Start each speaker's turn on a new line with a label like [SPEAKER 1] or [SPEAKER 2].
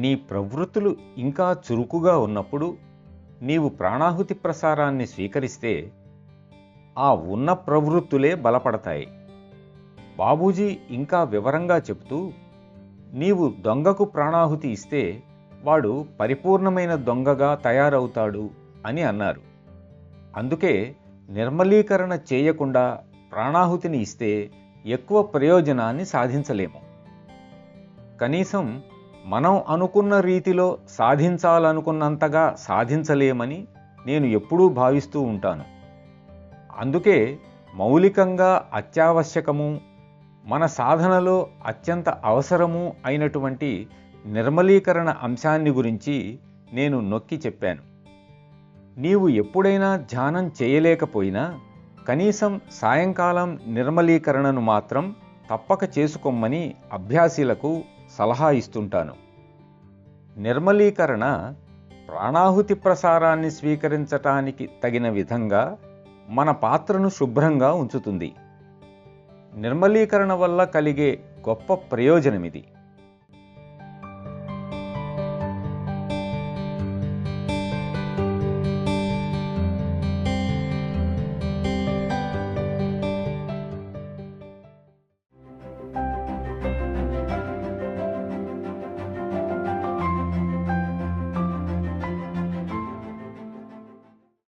[SPEAKER 1] నీ ప్రవృత్తులు ఇంకా చురుకుగా ఉన్నప్పుడు నీవు ప్రాణాహుతి ప్రసారాన్ని స్వీకరిస్తే ఆ ఉన్న ప్రవృత్తులే బలపడతాయి. బాబూజీ ఇంకా వివరంగా చెబుతూ, నీవు దొంగకు ప్రాణాహుతి ఇస్తే వాడు పరిపూర్ణమైన దొంగగా తయారవుతాడు అని అన్నారు. అందుకే నిర్మలీకరణ చేయకుండా ప్రాణాహుతిని ఇస్తే ఎక్కువ ప్రయోజనాన్ని సాధించలేము. కనీసం మనం అనుకున్న రీతిలో సాధించాలనుకున్నంతగా సాధించలేమని నేను ఎప్పుడూ భావిస్తూ ఉంటాను. అందుకే మౌలికంగా అత్యావశ్యకము, మన సాధనలో అత్యంత అవసరము అయినటువంటి నిర్మలీకరణ అంశాన్ని గురించి నేను నొక్కి చెప్పాను. నీవు ఎప్పుడైనా ధ్యానం చేయలేకపోయినా కనీసం సాయంకాలం నిర్మలీకరణను మాత్రం తప్పక చేసుకోమని అభ్యాసీలకు సలహా ఇస్తుంటాను. నిర్మలీకరణ ప్రాణాహుతి ప్రసారాన్ని స్వీకరించటానికి తగిన విధంగా మన పాత్రను శుభ్రంగా ఉంచుతుంది. నిర్మలీకరణ వల్ల కలిగే గొప్ప ప్రయోజనమిది.